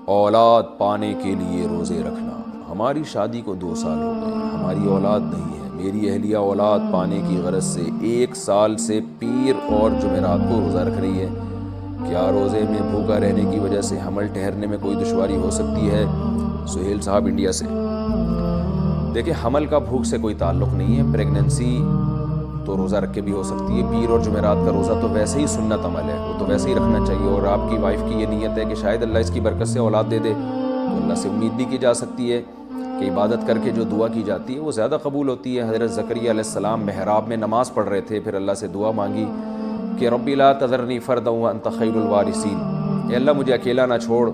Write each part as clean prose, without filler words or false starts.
اولاد پانے کے لیے روزے رکھنا۔ ہماری شادی کو 2 سال ہو گئے، ہماری اولاد نہیں ہے۔ میری اہلیہ اولاد پانے کی غرض سے 1 سال سے پیر اور جمعرات کو روزہ رکھ رہی ہے۔ کیا روزے میں بھوکا رہنے کی وجہ سے حمل ٹھہرنے میں کوئی دشواری ہو سکتی ہے؟ سہیل صاحب انڈیا سے۔ دیکھیں، حمل کا بھوک سے کوئی تعلق نہیں ہے۔ پریگننسی تو روزہ رکھ کے بھی ہو سکتی ہے۔ پیر اور جمعرات کا روزہ تو ویسے ہی سنت عمل ہے، وہ تو ویسے ہی رکھنا چاہیے، اور آپ کی وائف کی یہ نیت ہے کہ شاید اللہ اس کی برکت سے اولاد دے دے، تو اللہ سے امید بھی کی جا سکتی ہے کہ عبادت کر کے جو دعا کی جاتی ہے وہ زیادہ قبول ہوتی ہے۔ حضرت زکریا علیہ السلام محراب میں نماز پڑھ رہے تھے، پھر اللہ سے دعا مانگی کہ ربی لا تذرنی فردا وانت خیر الوارثین، اے اللہ مجھے اکیلا نہ چھوڑ،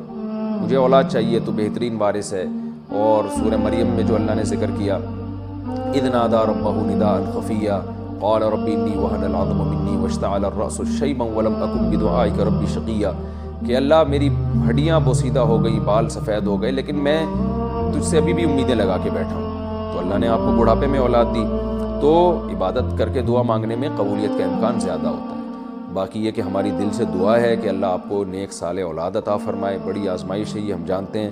مجھے اولاد چاہیے، تو بہترین وارث ہے۔ اور سورہ مریم میں جو اللہ نے ذکر کیا، اذ نادى ربه نداء خفيا قال رب انی وهن العظم منی واشتعل الرأس شیبا ولم اکن بدعائک ربی شقیا، کہ اللہ میری ہڈیاں بوسیدہ ہو گئی، بال سفید ہو گئے، لیکن میں تجھ سے ابھی بھی امیدیں لگا کے بیٹھا ہوں۔ تو اللہ نے آپ کو بڑھاپے میں اولاد دی، تو عبادت کر کے دعا مانگنے میں قبولیت کا امکان زیادہ ہوتا ہے۔ باقی یہ کہ ہماری دل سے دعا ہے کہ اللہ آپ کو نیک صالح اولاد عطا فرمائے۔ بڑی آزمائش ہے یہ، ہم جانتے ہیں،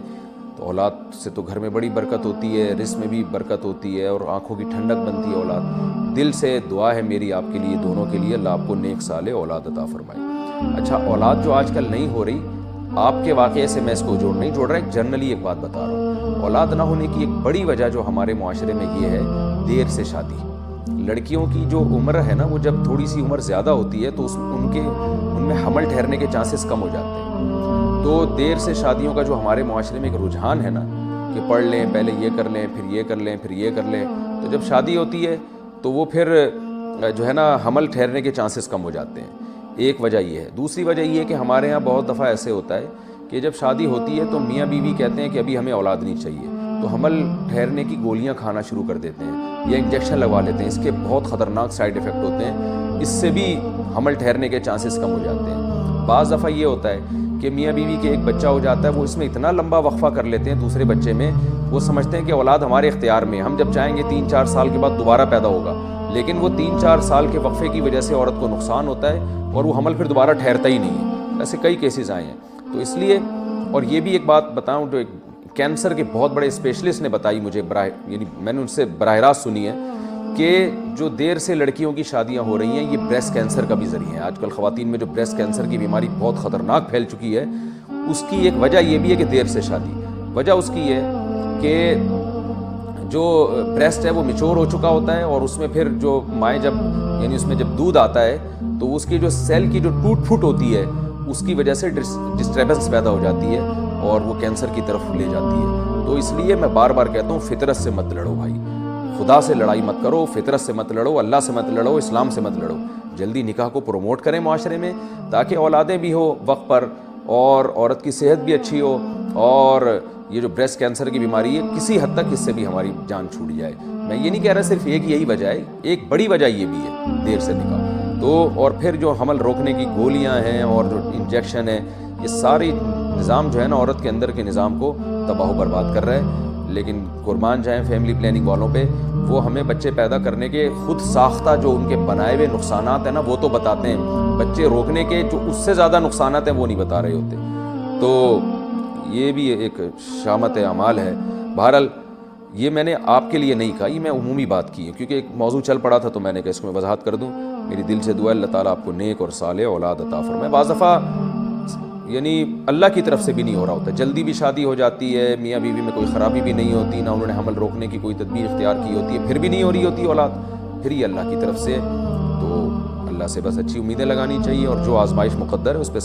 تو اولاد سے تو گھر میں بڑی برکت ہوتی ہے، رزق میں بھی برکت ہوتی ہے، اور آنکھوں کی ٹھنڈک بنتی ہے اولاد۔ دل سے دعا ہے میری آپ کے لیے، دونوں کے لیے، اللہ آپ کو نیک صالح اولاد عطا فرمائے۔ اچھا، اولاد جو آج کل نہیں ہو رہی، آپ کے واقعے سے میں اس کو نہیں جوڑ رہا، ایک جنرلی ایک بات بتا رہا ہوں۔ اولاد نہ ہونے کی ایک بڑی وجہ جو ہمارے معاشرے میں یہ ہے، دیر سے شادی۔ لڑکیوں کی جو عمر ہے نا، وہ جب تھوڑی سی عمر زیادہ ہوتی ہے تو ان میں حمل ٹھہرنے کے چانسز کم ہو جاتے ہیں۔ تو دیر سے شادیوں کا جو ہمارے معاشرے میں ایک رجحان ہے نا، کہ پڑھ لیں، پہلے یہ کر لیں، پھر یہ کر لیں، پھر یہ کر لیں، تو جب شادی ہوتی ہے تو وہ پھر جو ہے نا حمل ٹھہرنے کے چانسز کم ہو جاتے ہیں۔ ایک وجہ یہ ہے۔ دوسری وجہ یہ ہے کہ ہمارے ہاں بہت دفعہ ایسے ہوتا ہے کہ جب شادی ہوتی ہے تو میاں بیوی کہتے ہیں کہ ابھی ہمیں اولاد نہیں چاہیے، تو حمل ٹھہرنے کی گولیاں کھانا شروع کر دیتے ہیں یا انجیکشن لگوا لیتے ہیں۔ اس کے بہت خطرناک سائیڈ ایفیکٹ ہوتے ہیں، اس سے بھی حمل ٹھہرنے کے چانسز کم ہو جاتے ہیں۔ بعض دفعہ یہ ہوتا ہے کہ میاں بیوی کے ایک بچہ ہو جاتا ہے، وہ اس میں اتنا لمبا وقفہ کر لیتے ہیں دوسرے بچے میں، وہ سمجھتے ہیں کہ اولاد ہمارے اختیار میں، ہم جب چاہیں گے 3-4 سال کے بعد دوبارہ پیدا ہوگا، لیکن وہ 3-4 سال کے وقفے کی وجہ سے عورت کو نقصان ہوتا ہے اور وہ حمل پھر دوبارہ ٹھہرتا ہی نہیں ہے۔ ایسے کئی کیسز آئے ہیں۔ تو اس لیے، اور یہ بھی ایک بات بتاؤں جو ایک کینسر کے بہت بڑے اسپیشلسٹ نے بتائی مجھے، یعنی میں نے ان سے براہ راست سنی ہے، کہ جو دیر سے لڑکیوں کی شادیاں ہو رہی ہیں، یہ بریسٹ کینسر کا بھی ذریعہ ہے۔ آج کل خواتین میں جو بریسٹ کینسر کی بیماری بہت خطرناک پھیل چکی ہے، اس کی ایک وجہ یہ بھی ہے کہ دیر سے شادی۔ وجہ اس کی ہے کہ جو بریسٹ ہے وہ میچور ہو چکا ہوتا ہے، اور اس میں پھر جو مائیں یعنی اس میں جب دودھ آتا ہے تو اس کی جو سیل کی جو ٹوٹ پھوٹ ہوتی ہے، اس کی وجہ سے ڈسٹربنس پیدا ہو جاتی ہے اور وہ کینسر کی طرف لے جاتی ہے۔ تو اس لیے میں بار بار کہتا ہوں، فطرت سے مت لڑو بھائی، خدا سے لڑائی مت کرو، فطرت سے مت لڑو، اللہ سے مت لڑو، اسلام سے مت لڑو۔ جلدی نکاح کو پروموٹ کریں معاشرے میں، تاکہ اولادیں بھی ہو وقت پر، اور عورت کی صحت بھی اچھی ہو، اور یہ جو بریسٹ کینسر کی بیماری ہے کسی حد تک اس سے بھی ہماری جان چھوٹ جائے۔ میں یہ نہیں کہہ رہا صرف ایک یہی وجہ ہے، ایک بڑی وجہ یہ بھی ہے دیر سے نکاح۔ تو اور پھر جو حمل روکنے کی گولیاں ہیں اور جو انجیکشن ہے، یہ ساری نظام جو ہے نا عورت کے اندر کے نظام کو تباہ و برباد کر رہا ہے۔ لیکن قربان جائیں فیملی پلاننگ والوں پہ، وہ ہمیں بچے پیدا کرنے کے خود ساختہ جو ان کے بنائے ہوئے نقصانات ہیں نا، وہ تو بتاتے ہیں، بچے روکنے کے جو اس سے زیادہ نقصانات ہیں وہ نہیں بتا رہے ہوتے۔ تو یہ بھی ایک شامت اعمال ہے۔ بہرحال یہ میں نے آپ کے لیے نہیں کہا، یہ میں عمومی بات کی ہے، کیونکہ ایک موضوع چل پڑا تھا تو میں نے کہا اس کو میں وضاحت کر دوں۔ میری دل سے دعا ہے اللہ تعالیٰ آپ کو نیک اور صالح اولاد عطا فرمائے۔ بعض دفعہ یعنی اللہ کی طرف سے بھی نہیں ہو رہا ہوتا، جلدی بھی شادی ہو جاتی ہے، میاں بیوی میں کوئی خرابی بھی نہیں ہوتی، نہ انہوں نے حمل روکنے کی کوئی تدبیر اختیار کی ہوتی ہے، پھر بھی نہیں ہو رہی ہوتی اولاد، پھر یہ اللہ کی طرف سے۔ تو اللہ سے بس اچھی امیدیں لگانی چاہیے، اور جو آزمائش مقدر ہے اس پہ